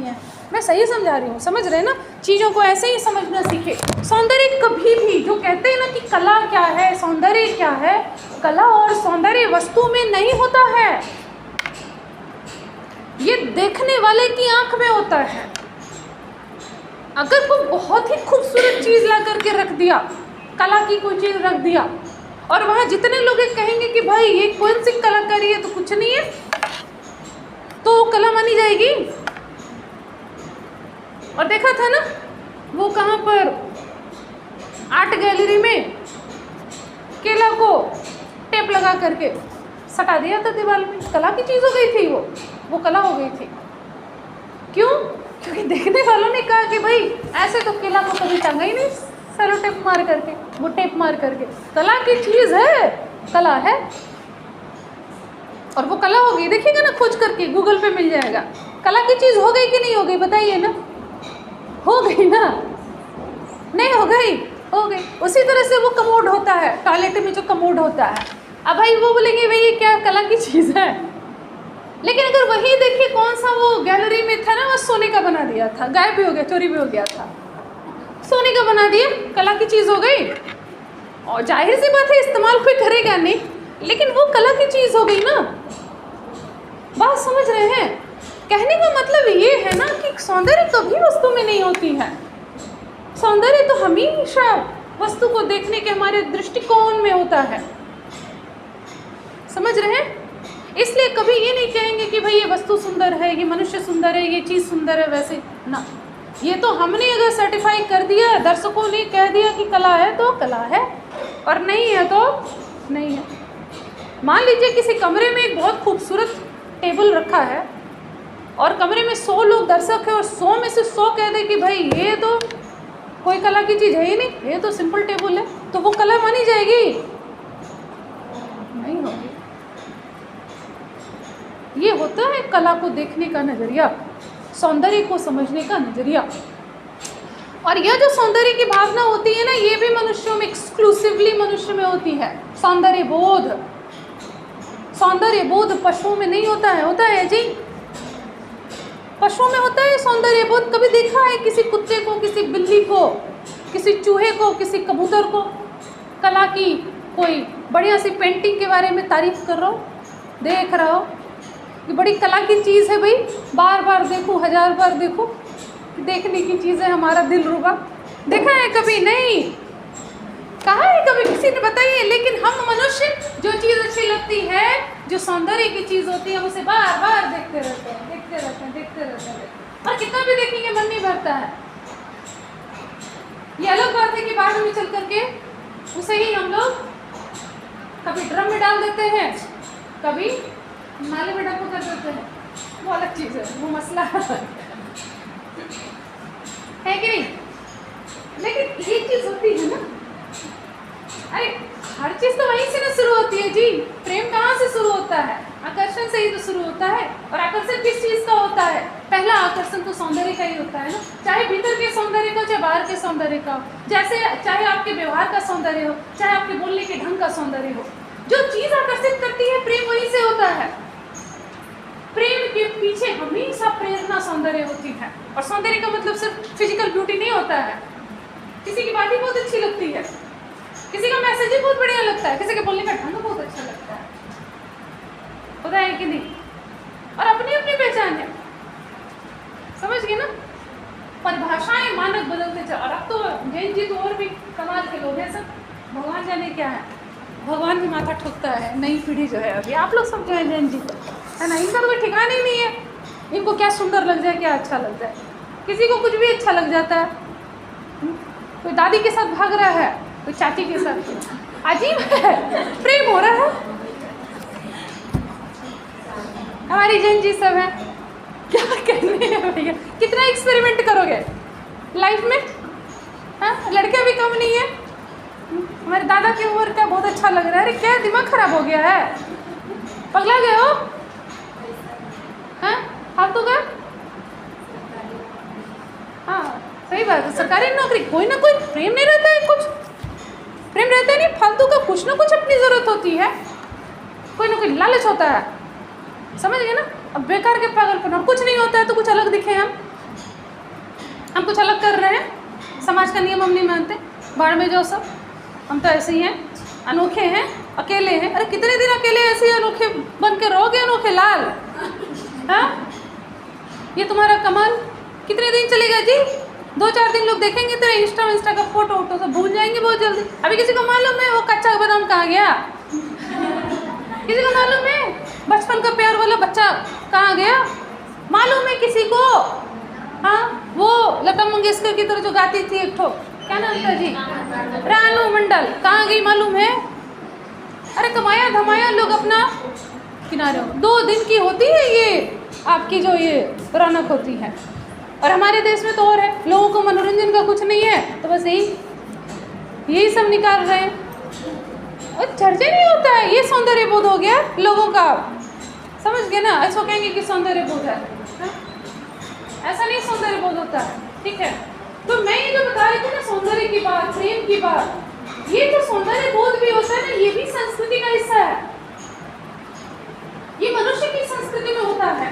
है। मैं सही समझा रही हूँ, समझ रहे हैं ना? चीज़ों को ऐसे ही समझना सीखे। सौंदर्य कभी भी, जो कहते हैं ना कि कला क्या है, सौंदर्य क्या है, कला और सौंदर्य वस्तु में नहीं होता है, ये देखने वाले की आंख में होता है। अगर कोई बहुत ही खूबसूरत चीज़ ला करके रख दिया, कला की कोई चीज़ रख दिया, और वहाँ जितने लोग कहेंगे कि भाई ये कौन सी कलाकारी है, तो कुछ नहीं है, तो कला मानी जाएगी। और देखा था ना वो कहाँ पर, आर्ट गैलरी में केला को टेप लगा करके सटा दिया था दीवार में। कला की चीज़ हो गई थी वो कला हो गई थी। क्यों? क्योंकि देखने वालों ने कहा कि भाई ऐसे तो केला को कभी टांगा ही नहीं सेलो टेप मार करके, वो टेप मार करके। कला की चीज़ है, कला है, और वो कला हो गई। देखिएगा ना खोज करके, गूगल पे मिल जाएगा। कला की चीज़ हो गई कि नहीं हो गई, बताइए ना? हो गई ना? नहीं हो गई? हो गई। उसी तरह से वो कमोड होता है, टॉयलेट में जो कमोड होता है, अब भाई वो बोलेंगे भाई ये क्या कला की चीज़ है। लेकिन अगर वही देखिए कौन सा वो गैलरी में था ना, वो सोने का बना दिया था, गायब भी हो गया, चोरी भी हो गया था, सोने का बना दिया, कला की चीज़ हो गई। और जाहिर सी बात है इस्तेमाल कोई करेगा नहीं, लेकिन वो कला की चीज़ हो गई ना। बात समझ रहे हैं? कहने का मतलब ये है ना कि सौंदर्य कभी वस्तु में नहीं होती है। सौंदर्य तो हमेशा वस्तु को देखने के हमारे दृष्टिकोण में होता है। समझ रहे हैं? इसलिए कभी ये नहीं कहेंगे कि भाई ये वस्तु सुंदर है, ये मनुष्य सुंदर है, ये चीज़ सुंदर है, वैसे ना। ये तो हमने अगर सर्टिफाई कर दिया, दर्शकों ने कह दिया कि कला है तो कला है, और नहीं है तो नहीं है। मान लीजिए किसी कमरे में एक बहुत खूबसूरत टेबल रखा है, और कमरे में 100 लोग दर्शक है, और 100 में से 100 कह दे कि भाई ये तो कोई कला की चीज़ है ही नहीं, ये तो सिंपल टेबल है, तो वो कला मानी जाएगी? नहीं होगी। ये होता है कला को देखने का नज़रिया, सौंदर्य को समझने का नज़रिया। और यह जो सौंदर्य की भावना होती है ना, ये भी मनुष्यों में, एक्सक्लूसिवली मनुष्य में होती है। सौंदर्य बोध, सौंदर्य बोध पशुओं में नहीं होता है। होता है जी? पशुओं में होता है सौंदर्य बोध। कभी देखा है किसी कुत्ते को, किसी बिल्ली को, किसी चूहे को, किसी कबूतर को कला की कोई बढ़िया सी पेंटिंग के बारे में तारीफ कर रहा हो, देख रहा हो कि बड़ी कला की चीज़ है भाई, बार बार देखो, 1000 बार देखो, देखने की चीज़ है, हमारा दिल रुबा। देखा है कभी? नहीं। कहा है कभी किसी ने? बताइए। लेकिन हम मनुष्य जो चीज़ अच्छी लगती है, जो सौंदर्य की चीज़ होती है, उसे बार बार देखते रहते हैं, देखते रहते हैं, देखते रहते हैं, और कितना भी देखेंगे मन नहीं भरता है। ये अलग बात है कि बाद में चल करके उसे ही हम लोग कभी ड्रम में डाल देते हैं, कभी नाले में डंप कर देते हैं, वो अलग चीज़ है, वो मसला है कि नहीं? लेकिन ये चीज़ होती है ना, अरे हर चीज़ तो वहीं से ना शुरू होती है जी। प्रेम कहाँ से शुरू होता है? आकर्षण से ही तो शुरू होता है। और आकर्षण किस चीज़ का होता है? पहला आकर्षण तो सौंदर्य का ही होता है ना, चाहे भीतर के सौंदर्य का, चाहे बाहर के सौंदर्य का, जैसे चाहे आपके व्यवहार का सौंदर्य हो, चाहे आपके बोलने के ढंग का सौंदर्य हो, जो चीज़ आकर्षित करती है प्रेम वहीं से होता है। प्रेम के पीछे हमेशा प्रेरणा सौंदर्य होती है। और सौंदर्य का मतलब सिर्फ फिजिकल ब्यूटी नहीं होता है। किसी की बात ही बहुत अच्छी लगती है, किसी का मैसेज ही बहुत बढ़िया लगता है, किसी के बोलने का ढंग बहुत अच्छा लगता है, होता है कि नहीं? और अपनी अपनी पहचान है, समझ गए ना? परिभाषाएं मानक बदलते चल। और अब तो जैन जी तो और भी कमाल के लोग हैं सब, भगवान जाने क्या है, भगवान भी माथा ठोकता है। नई पीढ़ी जो है अभी, आप लोग सब जो है जैन जी है ना, इनका तो कोई ठिकाना ही नहीं है। इनको क्या सुंदर लग जाए, क्या अच्छा लग जाए, किसी को कुछ भी अच्छा लग जाता है। कोई दादी के साथ भाग रहा है, कोई चाची के साथ, अजीब है, प्रेम हो रहा है। हमारी जैन जी सब है, क्या कहने हैं भैया, कितना एक्सपेरिमेंट करोगे लाइफ में? हाँ, लड़के भी कम नहीं है। हमारे दादा की उम्र का बहुत अच्छा लग रहा है। अरे क्या दिमाग खराब हो गया है, पगला गए हो? हाँ, फालतू का। हाँ सही बात है, सरकारी नौकरी, कोई ना कोई प्रेम नहीं रहता है, कुछ प्रेम रहता है नहीं, फालतू का कुछ ना कुछ अपनी ज़रूरत होती है, कोई ना कोई लालच होता है, समझ गए ना? अब बेकार के पागलपन, और कुछ नहीं होता है तो कुछ अलग दिखे हम, हम कुछ अलग कर रहे हैं, समाज का नियम हम नहीं मानते, बाढ़ में जाओ सब, हम तो ऐसे ही हैं, अनोखे हैं, अकेले हैं। अरे कितने दिन अकेले ऐसे अनोखे बन के रहोगे, अनोखे लाल? हाँ, ये तुम्हारा कमाल कितने दिन चलेगा जी? 2-4 दिन लोग देखेंगे तो इंस्टा का फोटो सब भूल जाएंगे बहुत जल्दी। अभी किसी को मालूम है वो कच्चा बादाम कहाँ गया? किसी को मालूम है बचपन का प्यार वाला बच्चा कहाँ गया? मालूम है किसी को? हाँ, वो लता मंगेशकर की तरह जो गाती थी एक ठो, क्या नाम था जी, रानू मंडल, कहाँ गई मालूम है? अरे कमाया धमाया लोग अपना किनारे। 2 दिन की होती है ये आपकी जो ये रौनक होती है, और हमारे देश में तो और है, लोगों को मनोरंजन का कुछ नहीं है तो बस यही सब निकाल रहे हैं और चर्चा नहीं होता है। ये सौंदर्य बोध हो गया लोगों का, समझ गए ना? ऐसा कहेंगे कि सौंदर्य बोध है, ऐसा नहीं सौंदर्य बोध होता है, ठीक है? तो मैं ये जो बता रही थी ना सौंदर्य की बात, प्रेम की बात, ये जो सौंदर्य बोध भी होता है ना, ये भी संस्कृति का हिस्सा है। ये मनुष्य की संस्कृति में होता है।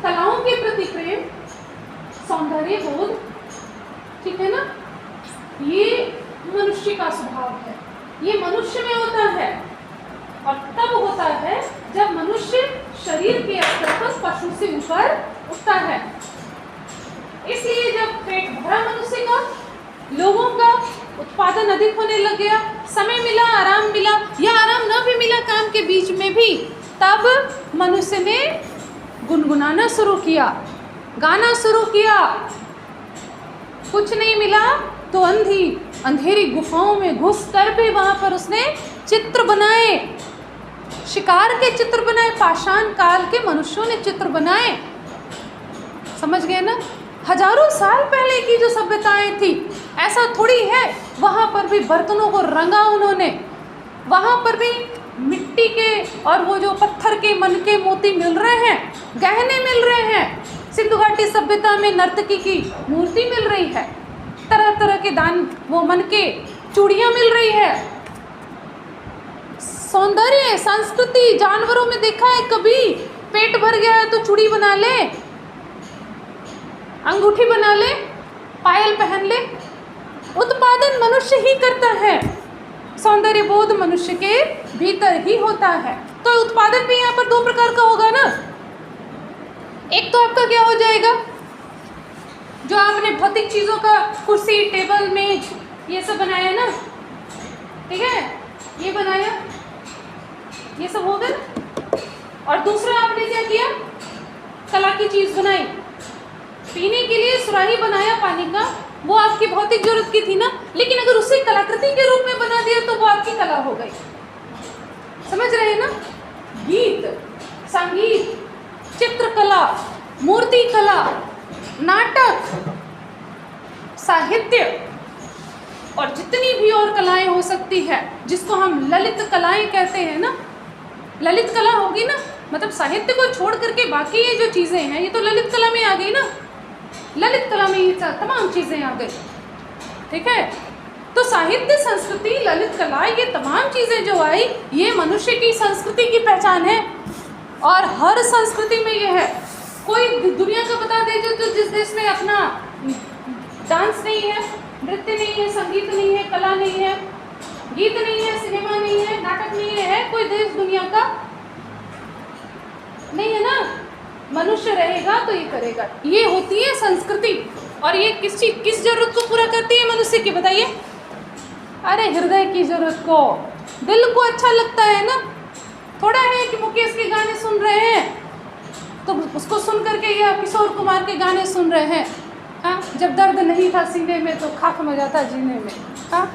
कलाओं के प्रति प्रेम, सौंदर्य बोध, ठीक है ना? ये मनुष्य का स्वभाव है, ये मनुष्य में होता है। और तब होता है जब मनुष्य शरीर के स्तर पर पशु से ऊपर उठता है। इसलिए जब पेट भरा मनुष्य का, लोगों का उत्पादन अधिक होने लग गया, समय मिला, आराम मिला, या आराम न भी मिला काम के बीच में भी, तब मनुष्य ने गुनगुनाना शुरू किया, गाना शुरू किया। कुछ नहीं मिला तो अंधेरी गुफाओं में घुस कर भी वहां पर उसने चित्र बनाए, शिकार के चित्र बनाए, पाषाण काल के मनुष्यों ने चित्र बनाए। समझ गए ना? हजारों साल पहले की जो सभ्यताएं थी, ऐसा थोड़ी है वहां पर भी बर्तनों को रंगा उन्होंने, वहां पर भी मिट्टी के और वो जो पत्थर के मन के मोती मिल रहे हैं, गहने मिल रहे हैं। सिंधु घाटी सभ्यता में नर्तकी की मूर्ति मिल रही है, तरह तरह के दान वो मन के चूड़ियां मिल रही है। सौंदर्य संस्कृति, जानवरों में देखा है कभी पेट भर गया है तो चूड़ी बना ले, अंगूठी बना ले, पायल पहन ले। उत्पादन मनुष्य ही करता है, सौंदर्य बोध मनुष्य के भीतर ही होता है। तो उत्पादन भी यहाँ पर 2 प्रकार का होगा ना। एक तो आपका क्या हो जाएगा, जो आपने भौतिक चीज़ों का कुर्सी, टेबल, मेज ये सब बनाया ना, ठीक है, ये बनाया, ये सब हो गया। और दूसरा आपने क्या किया, कला की चीज़ बनाई, पीने के लिए सुराही बनाया पानी का, वो आपकी भौतिक जरूरत की थी ना, लेकिन अगर उसे कलाकृति के रूप में बना दिया तो वो आपकी कला हो गई। समझ रहे हैं ना? गीत, संगीत, चित्रकला, मूर्ति कला, नाटक, साहित्य और जितनी भी और कलाएं हो सकती है, जिसको हम ललित कलाएं कहते हैं ना, ललित कला होगी ना, मतलब साहित्य को छोड़ करके बाकी ये जो चीज़ें हैं ये तो ललित कला में आ गई ना। ललित कला में ये तमाम चीज़ें आ गई, ठीक है? तो साहित्य, संस्कृति, ललित कला, ये तमाम चीज़ें जो आई, ये मनुष्य की संस्कृति की पहचान है। और हर संस्कृति में ये है। कोई दुनिया का बता दे जो जिस देश में अपना डांस नहीं है, नृत्य नहीं है, संगीत नहीं है, कला नहीं है, गीत नहीं है, सिनेमा नहीं है, नाटक नहीं है, कोई देश दुनिया का नहीं है ना। मनुष्य रहेगा तो ये करेगा। ये होती है संस्कृति। और ये किस जरूरत को पूरा करती है मनुष्य की, बताइए? अरे हृदय की जरूरत को, दिल को अच्छा लगता है ना। थोड़ा है कि मुकेश के गाने सुन रहे हैं तो उसको सुन करके या किशोर कुमार के गाने सुन रहे हैं, हाँ, जब दर्द नहीं था सीने में तो खाक मजा था जीने में, हाँ,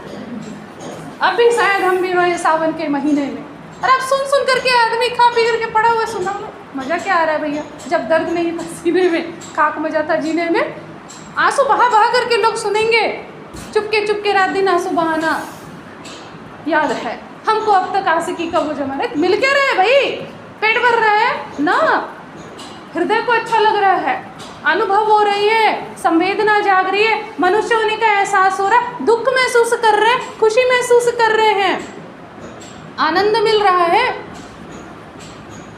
अभी शायद हम भी रोए सावन के महीने में। अरे आप सुन सुन करके आदमी खा पी करके पड़ा हुआ सुना लो, मज़ा क्या आ रहा है भैया? जब दर्द नहीं था सीने में, खाक मजा था जीने में, आंसू बहा बहा करके लोग सुनेंगे, चुपके रात दिन आंसू बहाना याद है हमको। अब तक आशिकी का वो जमाना मिल के रहे भाई, पेट भर रहा है ना, हृदय को अच्छा लग रहा है, अनुभव हो रही है, संवेदना जाग रही है, मनुष्य होने का एहसास हो रहा है, दुख महसूस कर रहे हैं, खुशी महसूस कर रहे हैं, आनंद मिल रहा है।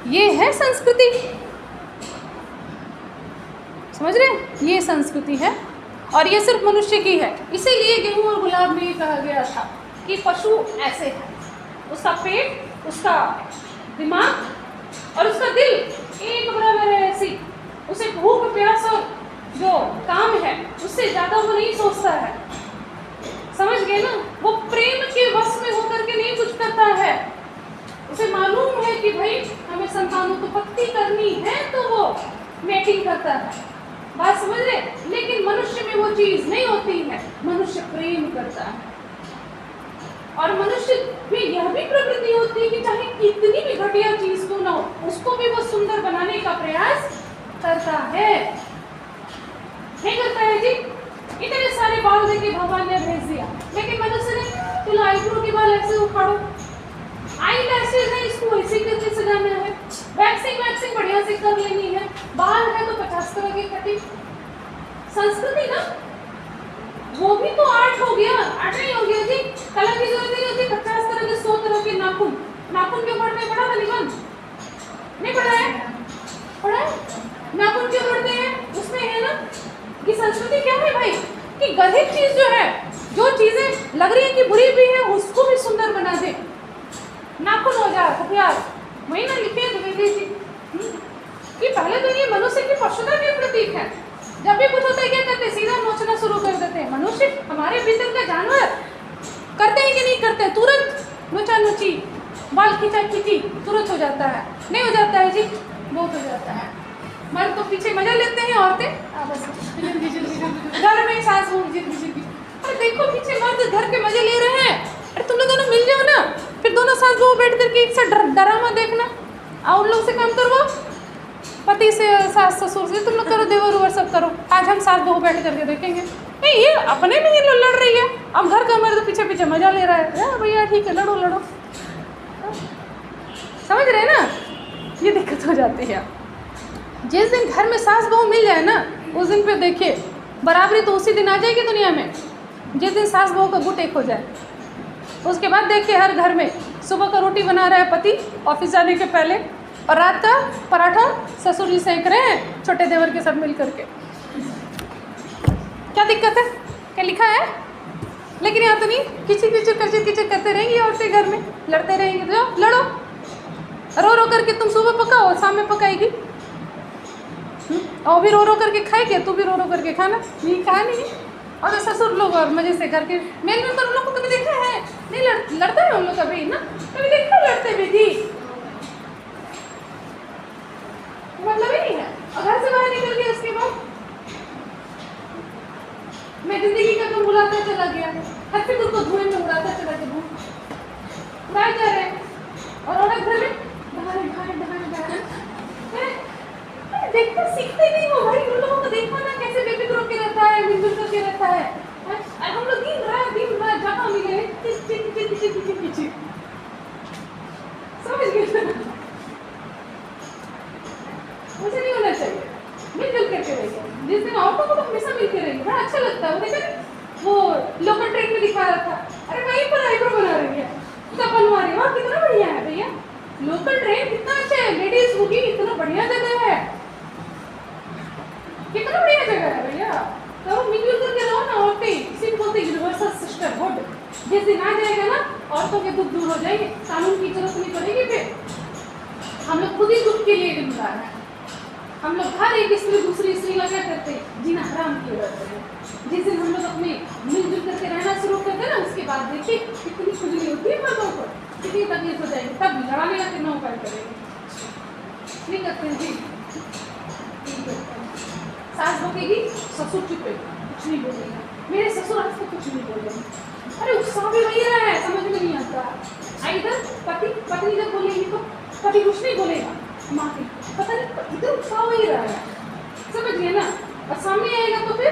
ये है संस्कृति, समझ रहे हैं? ये संस्कृति है। और ये सिर्फ मनुष्य की है। इसीलिए गेहूं और गुलाब में ये कहा गया था कि पशु ऐसे है, उसका पेट, उसका दिमाग और उसका दिल एक बराबर है। ऐसी उसे भूख प्यास और जो काम है उससे ज़्यादा वो नहीं सोचता है। समझ गए ना? वो प्रेम के वश में होकर के नहीं कुछ करता है। उसे मालूम है कि भाई हमें संतानोत्पत्ति करनी है तो वो मेटिंग करता है। बात समझ रहे? लेकिन मनुष्य में वो चीज़ नहीं होती है। मनुष्य प्रेम करता है और मनुष्य में यह भी प्रवृत्ति होती है कि चाहे कितनी भी घटिया चीज क्यों ना हो, उसको भी वो सुंदर बनाने का प्रयास करता है। नहीं करता है जी? इतने सारे बाल देके भगवान ने भेज दिया, लेकिन मनुष्य ने तुम आईब्रो के बाल ऐसे उखाड़ो, आई लैशेज है इसको ऐसे करके सजाना है, वैक्सिंग बढ़िया से कर लेनी है, बाल है तो 50 तरह की कटिंग। संस्कृति ना, वो भी तो आर्ट हो गया। आर्ट नहीं हो गया जी, कला की जरूरत नहीं होती। 50 तरह के 100 तरह के नाखून, नाखून के ऊपर में पढ़ा था निबंध? नहीं पढ़ा है? पढ़ा है? नाखून क्यों पढ़ते हैं? उसमें है ना कि संस्कृति क्या है भाई, कि गधित चीज जो है, जो चीजें लग रही है कि बुरी भी है, उसको भी सुंदर बना दे। नाखून हो जाए हथियार, वही ना लिखे द्विवेदी जी कि पहले तो ये मनुष्य की पशुता के प्रतीक है। जब भी कुछ होता है क्या करते, सीधा नोचना शुरू कर देते हैं। मनुष्य हमारे भीतर का जानवर करते हैं कि नहीं करते? तुरंत नोचा नोची, बाल खींचा खींची तुरंत हो जाता है। नहीं हो जाता है जी? बहुत हो जाता है। मर्द तो पीछे मजा लेते हैं, औरतें घर में सास बहू अरे देखो पीछे मर्द घर के मजे ले रहे हैं। अरे तुम लोग दोनों मिल जाओ ना, फिर दोनों सास बहू बैठ करके एक साथ ड्रामा देखना, और उन लोग से काम करवाओ, पति से, सास ससुर से, तुम लोग करो, देवर उवर सब करो। आज हम सास बहू बैठ करके देखेंगे। नहीं, ये अपने में ही लड़ रही है, अब घर का मर्द पीछे पीछे मजा ले रहा है। भैया ठीक है, लड़ो लड़ो। समझ रहे हैं ना? ये दिक्कत हो जाती है। जिस दिन घर में सास बहू मिल जाए ना, उस दिन पे देखिए बराबरी तो उसी दिन आ जाएगी दुनिया में, जिस दिन सास बहू का गुट एक हो जाए। उसके बाद देखिए हर घर में सुबह का रोटी बना रहा है पति ऑफिस जाने के पहले, और रात का पराठा ससुर जी सेंक रहे हैं छोटे देवर के साथ मिल करके। क्या दिक्कत है? क्या लिखा है? लेकिन यहाँ तो नहीं, किचर करते रहेंगी औरतें, घर में लड़ते रहेंगे। तो लड़ो, रो रो करके तुम सुबह पकाओ, शाम में पकाएगी, और भी रो रो करके खाएगी, तू भी रो रो करके खाना। नहीं खा नहीं। और ससुर लोग और मजे से करके मेल में तो उन लोग को कभी देखा है नहीं? लड़ता है उन लोग कभी ना, कभी देखा लड़ते भी थी? मतलब ही नहीं है। और घर से बाहर निकल गया उसके बाद मैं जिंदगी का कम बुलाता चला गया, हर फिर उसको धुएं में उड़ाता चला गया, उड़ाए जा रहे हैं। और औरत घर में देखते सीखते नहीं हो भाई। उन लोगों को देखो ना कैसे बेबी ग्रो के रहता है, मिलजुल करके रहता है। और हम लोग दिन रात जगह मिले पीछे। समझ गए? मुझे नहीं होना चाहिए, मिलजुल करके रहिए। जिस दिन औरतों को तो हमेशा मिलके रहिए, बड़ा अच्छा लगता है। वो देखा वो लोकल ट्रेन में दिखा रहा था, अरे वहीं पर आईब्रो बना रही है, उसका बनवा रही है, वहाँ कितना बढ़िया है भैया। लोकल ट्रेन कितना अच्छा है, लेडीज बुकी कितना बढ़िया जगह है, कितना बढ़िया जगह है भैया। तो मिलजुल करके रहो ना औरतें, इसी को बोलते यूनिवर्सल सिस्टरहुड। जिस दिन आ जाएगा ना, औरतों के दुख दूर हो जाएंगे, कानून की जरूरत नहीं पड़ेगी। फिर हम लोग खुद ही दुख के लिए जिम्मेदार हैं। हम लोग हर एक स्त्री दूसरी स्त्री का क्या करते हैं, जीना हराम किए रहते हैं। जिस दिन हम लोग अपने मिलजुल करके रहना शुरू करते हैं ना, उसके बाद देखिए कितनी खुजली होती है मर्दों को, कितनी तकलीफ हो जाएगी, तब लड़ाने का कितना उपाय करेंगे। नहीं करते हैं जी। सास बकेगी, ससुर चुपेगा, कुछ नहीं बोलेगा। मेरे ससुर आज तक कुछ नहीं बोले। अरे उत्साह भी वही रहा है, समझ में नहीं आता। इधर पत्नी जब बोलेगी तो कभी कुछ नहीं बोलेगा, माँ की पता नहीं, इधर उत्साह वही रहा है। समझ गए ना? और सामने आएगा तो फिर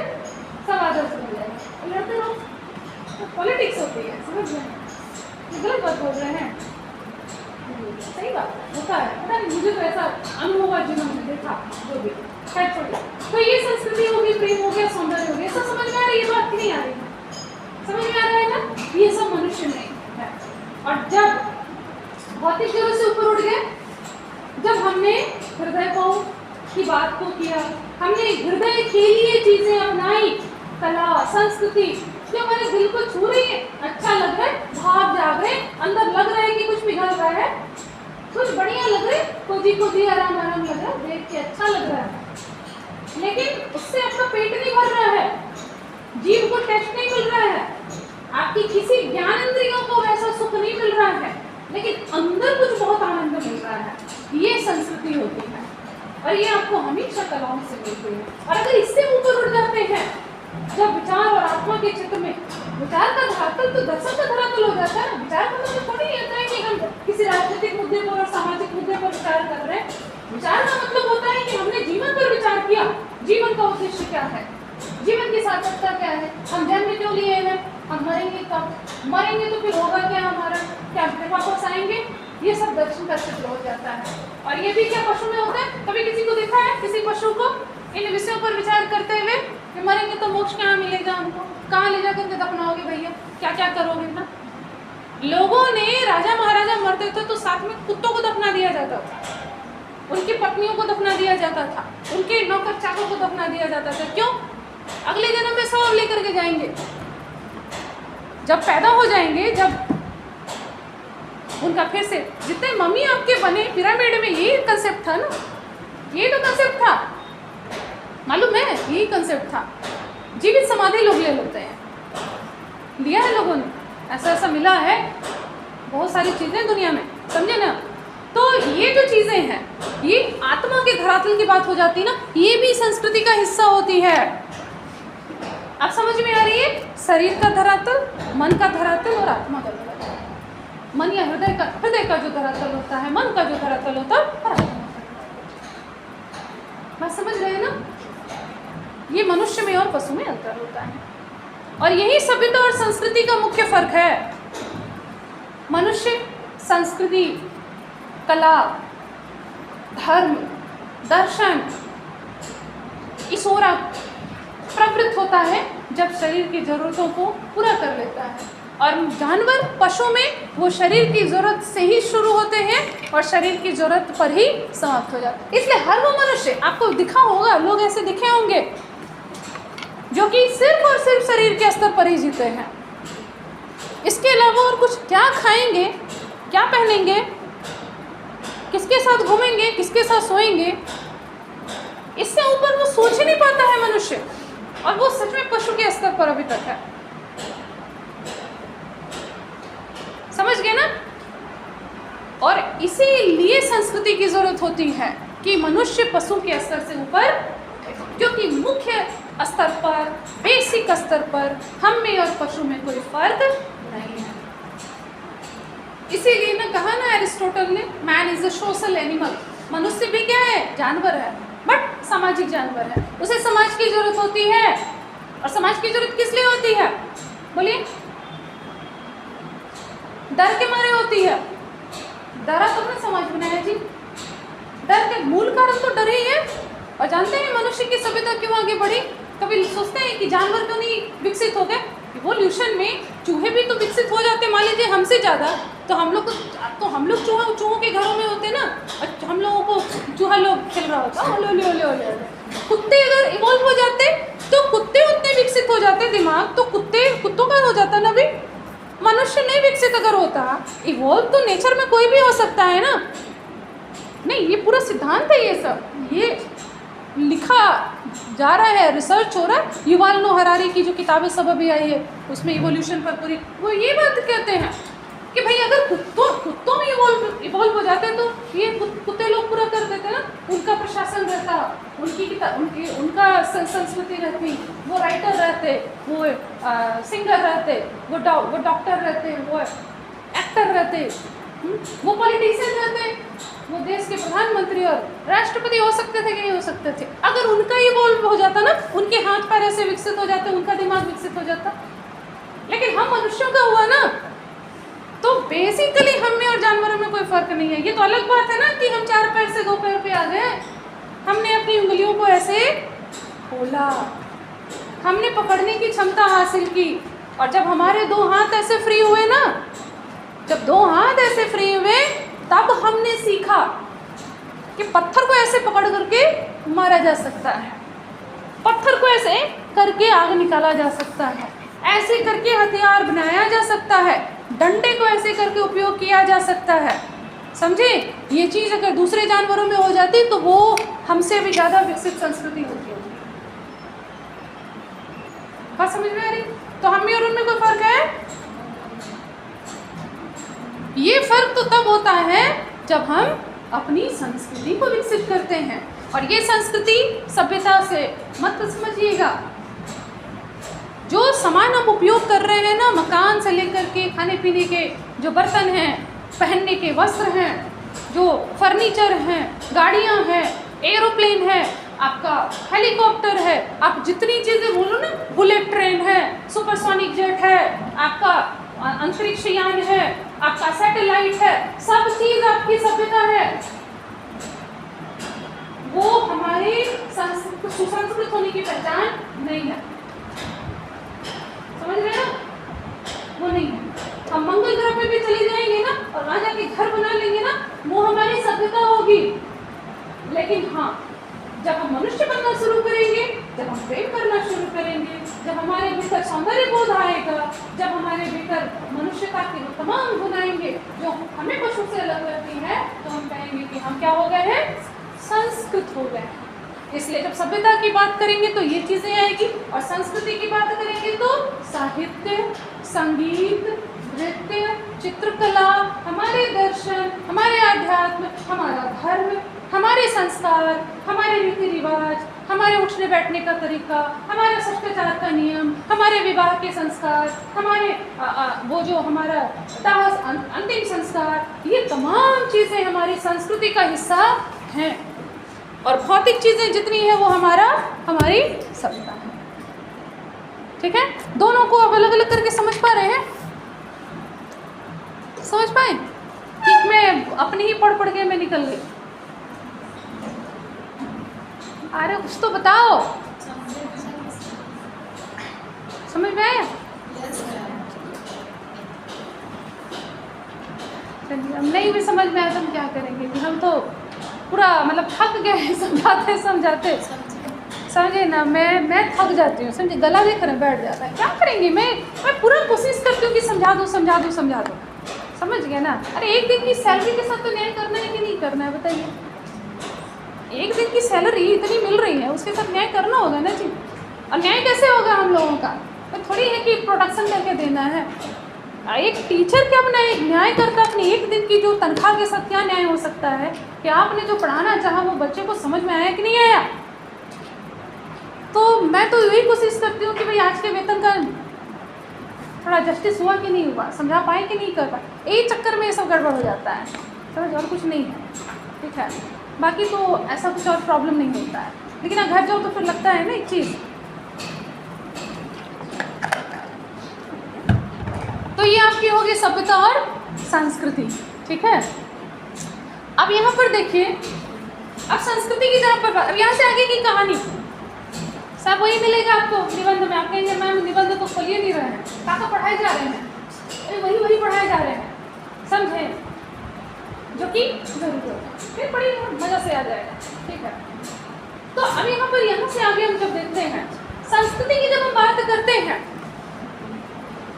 सब आदर समझ जाएगा। लड़ते रहो, पॉलिटिक्स होती है। समझ गए? गलत बात बोल रहे हैं, सही बात होता है। पता नहीं, मुझे तो ऐसा अनुभव हुआ जिन्होंने देखा जो भी। तो ये संस्कृति हो गई, प्रेम हो गया, सौंदर्य हो गया, सब समझ में आ रही है? बात की नहीं आ रही? समझ में आ रहा है ना? ये सब मनुष्य में है। और जब भौतिक जगत से ऊपर उठ गए, जब हमने हृदय को की बात को किया, हमने हृदय के लिए चीजें अपनाई, कला, संस्कृति जो हमारे दिल को छू रही है, अच्छा लग रहा है, भाव जाग रहे, अंदर लग रहा है कि कुछ पिघल रहा है, कुछ बढ़िया लग रहा है, कोजी आराम आराम लग रहा है, देख के अच्छा लग रहा है, लेकिन उससे आपका पेट नहीं भर रहा है, जीव को टेस्ट नहीं मिल रहा है, आपकी किसी ज्ञान इंद्रियों को वैसा सुख नहीं मिल रहा है, लेकिन अंदर कुछ बहुत आनंद मिल रहा है, ये संस्कृति होती है। और ये आपको हमेशा कलाओं से मिलती है। और अगर इससे ऊपर उठ जाते हैं, जब विचार और आत्मा के चित्र में विचार का धरातल तो दर्शन का धरातल हो जाता है। विचार का मतलब थोड़ी होता है कि हम किसी राजनीतिक मुद्दे पर और सामाजिक मुद्दे पर विचार कर रहे हैं। विचार का मतलब होता है कि हमने जीवन पर विचार किया, जीवन का उद्देश्य क्या है, जीवन की सार्थकता क्या है, हम जन्म क्यों लिए हैं, हम मरेंगे कब, मरेंगे तो फिर होगा क्या हमारा, क्या फिर वापस आएंगे, ये सब दर्शन का चित्र हो जाता है। और ये भी क्या पशु में होता है, कभी किसी को देखा है किसी पशु को इन विषयों पर विचार करते हुए कि मरेंगे तो मोक्ष कहाँ मिलेगा, हमको कहाँ ले जाकर के दफनाओगे भैया, क्या क्या करोगे ना। लोगों ने, राजा महाराजा मरते थे तो साथ में कुत्तों को दफना दिया जाता था, उनकी पत्नियों को दफना दिया जाता था, उनके नौकर चाकर को दफना दिया जाता था। क्यों? अगले जन्म में सब लेकर के जाएंगे, जब पैदा हो जाएंगे, जब उनका फिर से जितने मम्मी आपके बने पिरामिड में, यही कंसेप्ट था ना, ये तो कंसेप्ट था, मालूम है, यही कंसेप्ट था। जीवित समाधि लोग ले लेते हैं, लिया है लोगों ने, ऐसा ऐसा मिला है, बहुत सारी चीजें दुनिया में, समझे ना। तो ये जो चीजें हैं, ये आत्मा के धरातल की बात हो जाती ना, ये भी संस्कृति का हिस्सा होती है। आप समझ में आ रही है? शरीर का धरातल, मन का धरातल और आत्मा का धरातल। मन या हृदय का जो धरातल होता है, मन का जो धरातल होता है, बात समझ रहे हैं ना। ये मनुष्य में और पशु में अंतर होता है, और यही सभ्यता और संस्कृति का मुख्य फर्क है। मनुष्य संस्कृति, कला, धर्म, दर्शन, इस ओर प्रवृत्त होता है जब शरीर की जरूरतों को पूरा कर लेता है। और जानवर, पशु में वो शरीर की जरूरत से ही शुरू होते हैं और शरीर की जरूरत पर ही समाप्त हो जाते हैं। इसलिए हर वो मनुष्य, आपको दिखा होगा, लोग ऐसे दिखे होंगे जो कि सिर्फ और सिर्फ शरीर के स्तर पर ही जीते हैं। इसके अलावा और कुछ, क्या खाएंगे, क्या पहनेंगे, किसके साथ घूमेंगे, किसके साथ सोएंगे, इससे ऊपर वो सोच ही नहीं पाता है मनुष्य, और वो सच में पशु के स्तर पर अभी तक है। समझ गए ना। और इसीलिए संस्कृति की जरूरत होती है कि मनुष्य पशु के स्तर से ऊपर, क्योंकि मुख्य स्तर पर, बेसिक स्तर पर हम में और पशु में कोई फर्क नहीं है। इसीलिए ना कहा ना एरिस्टोटल ने, man is a social animal. मनुष्य भी क्या है? जानवर है, बट सामाजिक जानवर है। उसे समाज की जरूरत होती है। और समाज की जरूरत किस लिए होती है? बोलिए। डर के मारे होती है। डरा तो अपना समाज बनाया जी। डर के मूल कारण तो डर ही है। और जानते हैं मनुष्य की सभ्यता क्यों आगे बढ़ी? कभी सोचते हैं कि जानवर क्यों नहीं विकसित हो गए? इवोल्यूशन में चूहे भी तो विकसित हो जाते, मान लीजिए हमसे ज़्यादा। तो हम लोग चूहों के घरों में होते ना, और हम लोगों को चूहा लोग खेल रहा होता, ओले ओले ओले। कुत्ते अगर इवॉल्व हो जाते तो कुत्ते उतने विकसित हो जाते दिमाग, तो कुत्तों का हो जाता ना भी। मनुष्य नहीं विकसित अगर होता, इवॉल्व तो नेचर में कोई भी हो सकता है ना। नहीं, ये पूरा सिद्धांत है, ये सब ये लिखा जा रहा है, रिसर्च हो रहा है। युval नोह हरारी की जो किताबें सब अभी आई है, उसमें इवोल्यूशन पर पूरी वो ये बात कहते हैं कि भाई अगर कुत्तों में इवॉल्व हो जाते तो ये कुत्ते लोग पूरा कर देते ना। उनका प्रशासन रहता, उनका संस्कृति रहती, वो राइटर रहते, वो सिंगर रहते, वो डॉक्टर रहते, वो एक्टर रहते, वो पॉलिटिशियन रहते, वो देश के प्रधानमंत्री और राष्ट्रपति हो सकते थे कि नहीं हो सकते थे। अगर उनका इवॉल्व हो जाता ना, उनके हाथ पैर ऐसे विकसित हो जाते, उनका दिमाग विकसित हो जाता। लेकिन हम मनुष्यों का हुआ ना, तो बेसिकली हम में और जानवरों में कोई फर्क नहीं है। ये तो अलग बात है ना कि हम 4 पैर से 2 पैर पे आ गए। हमने अपनी उंगलियों को ऐसे खोला, हमने पकड़ने की क्षमता हासिल की। और जब हमारे 2 हाथ ऐसे फ्री हुए ना, जब 2 हाथ ऐसे फ्री हुए, तब हमने सीखा कि पत्थर को ऐसे पकड़ करके मारा जा सकता है, पत्थर को ऐसे करके आग निकाला जा सकता है, ऐसे करके हथियार बनाया जा सकता है, डंडे को ऐसे करके उपयोग किया जा सकता है। समझे? ये चीज़ अगर दूसरे जानवरों में हो जाती तो वो हमसे भी ज़्यादा विकसित संस्कृति होती होगी। बात समझ में आ रही? तो हम में और उनमें कोई फर्क है? ये फर्क तो तब होता है जब हम अपनी संस्कृति को विकसित करते हैं। और ये संस्कृति सभ्यता से मत समझिएगा। जो सामान हम उपयोग कर रहे हैं ना, मकान से लेकर के खाने पीने के जो बर्तन हैं, पहनने के वस्त्र हैं, जो फर्नीचर हैं, गाड़ियां हैं, एरोप्लेन है, आपका हेलीकॉप्टर है, आप जितनी चीज़ें बोलो ना, बुलेट ट्रेन है, सुपरसोनिक जेट है, आपका अंतरिक्ष यान है, आपका सैटेलाइट है, सब चीज़ आपकी सभ्यता है। वो हमारे सुसंस्कृत होने की पहचान नहीं है। समझ रहे ना? वो नहीं है। हम मंगल ग्रह पे भी चले जाएंगे ना और वहां जाके घर बना लेंगे ना, वो हमारी सभ्यता होगी। लेकिन हाँ, जब हम मनुष्य बनना शुरू करेंगे, जब हम प्रेम करना शुरू करेंगे, जब हमारे भीतर सौंदर्य बोध आएगा, जब हमारे भीतर मनुष्यता के तमाम गुण आएंगे जो हमें पशु से अलग करती है, तो हम कहेंगे कि हम क्या हो गए हैं? संस्कृत हो गए। इसलिए जब सभ्यता की बात करेंगे तो ये चीज़ें आएगी, और संस्कृति की बात करेंगे तो साहित्य, संगीत, नृत्य, चित्रकला, हमारे दर्शन, हमारे आध्यात्म, हमारा धर्म, हमारे संस्कार, हमारे रीति रिवाज, हमारे उठने बैठने का तरीका, हमारा शिष्टाचार का नियम, हमारे विवाह के संस्कार, हमारे वो जो हमारा दाह अंतिम संस्कार, ये तमाम चीज़ें हमारी संस्कृति का हिस्सा हैं। और भौतिक चीज़ें जितनी है वो हमारी सभ्यता है। ठीक है? दोनों को अब अलग अलग करके समझ पा रहे हैं? समझ पाए? ठीक, मैं अपनी ही पढ़ के मैं निकल गई। अरे कुछ तो बताओ, समझ में आया? चलिए, अब नहीं भी समझ में आया तो हम क्या करेंगे? हम तो पूरा मतलब थक गए हैं समझाते समझे ना। मैं थक जाती हूँ, समझे? गला देख कर बैठ जाता है। क्या करेंगे? मैं पूरा कोशिश करती हूँ कि समझा दो। समझ गए ना? अरे एक दिन की सैलरी के साथ तो न्याय करना है कि नहीं करना है, बताइए? एक दिन की सैलरी इतनी मिल रही है, उसके साथ न्याय करना होगा ना जी। और न्याय कैसे होगा हम लोगों का? तो थोड़ी है कि प्रोडक्शन करके देना है। एक टीचर क्या अपना एक न्याय करता, अपनी एक दिन की जो तनख्वाह के साथ क्या न्याय हो सकता है कि आपने जो पढ़ाना चाहा वो बच्चे को समझ में आया कि नहीं आया? तो मैं तो यही कोशिश करती हूँ कि भाई आज के वेतन का थोड़ा जस्टिस हुआ कि नहीं हुआ, समझा पाए कि नहीं कर पाए। एक चक्कर में ये सब गड़बड़ हो जाता है, समझ? और कुछ नहीं है। ठीक है? बाकी तो ऐसा कुछ और प्रॉब्लम नहीं होता है। लेकिन अगर घर जाओ तो फिर लगता है ना एक चीज़। तो ये आपकी होगी सभ्यता और संस्कृति। ठीक है? अब यहाँ पर देखिए, अब संस्कृति की जहाँ पर अब यहाँ से आगे की कहानी सब वही मिलेगा आपको निबंध में। आप कहेंगे मैम निबंध तो खोलिए नहीं रहे हैं, कहाँ पढ़ाए जा रहे हैं? वही पढ़ाए जा रहे हैं, समझे? जो कि जरूरी है, फिर बड़ी मज़ा से आ जाएगा। ठीक है? तो अब यहाँ से आगे हम जब देखते हैं संस्कृति की, जब हम बात करते हैं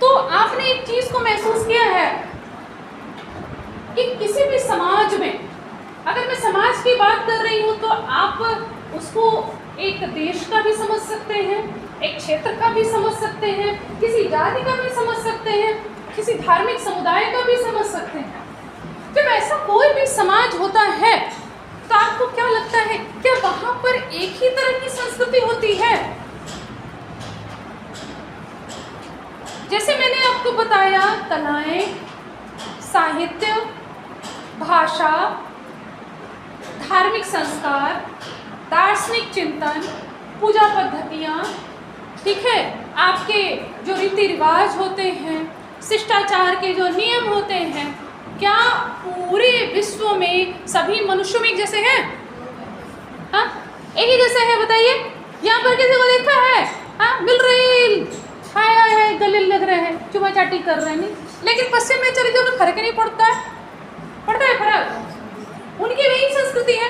तो आपने एक चीज़ को महसूस किया है कि किसी भी समाज में, अगर मैं समाज की बात कर रही हूँ तो आप उसको एक देश का भी समझ सकते हैं, एक क्षेत्र का भी समझ सकते हैं, किसी जाति का भी समझ सकते हैं, किसी धार्मिक समुदाय का भी समझ सकते हैं। जब ऐसा कोई भी समाज होता है तो आपको क्या लगता है, क्या वहाँ पर एक ही तरह की संस्कृति होती है? जैसे मैंने आपको बताया, कलाएं, साहित्य, भाषा, धार्मिक संस्कार, दार्शनिक चिंतन, पूजा पद्धतियाँ, ठीक है, आपके जो रीति रिवाज होते हैं, शिष्टाचार के जो नियम होते हैं, क्या पूरे विश्व में सभी मनुष्यों में एक जैसे हैं? हाँ, एक ही जैसे है? बताइए, यहाँ पर किसी को देखा है? हाँ, मिल रही, हाय गले लग रहे हैं, चुमा चाटी कर रहे हैं, नहीं? लेकिन पश्चिम में चले जाओ तो फर्क नहीं पड़ता है। पड़ता है फर्क? उनकी वही संस्कृति है,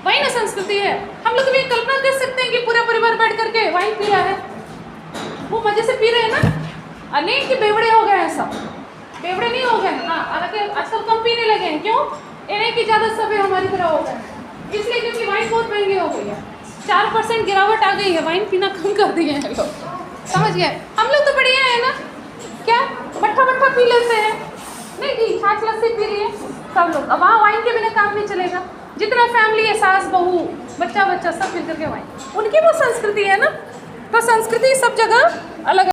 वही ना संस्कृति है। हम लोग भी कल्पना कर सकते हैं कि पूरा परिवार बैठ करके वाइन पी मजे से पी रहे हैं ना, अनेक के बेवड़े हो गए हैं सब, बेवड़े नहीं हो गए हैं, हाँ हालांकि आजकल कम पीने लगे हैं, क्यों? इन्हें की ज़्यादा सभी हमारी तरह हो गए हैं, इसलिए क्योंकि वाइन बहुत महंगी हो गई है, 4% गिरावट आ गई है, वाइन पीना कम कर दिए हैं लोग, समझ गए? हम लोग तो बढ़िया है ना, क्या मट्ठा मट्ठा पी लेते हैं, नहीं जी, छाछ लस्सी पी लिए सब लोग, अब वहाँ वाइन के बिना काम नहीं चलेगा, जितना फैमिली है, सास बहू बच्चा बच्चा सब मिल करके वाइन, उनकी वो संस्कृति है ना, तो संस्कृति सब जगह अलग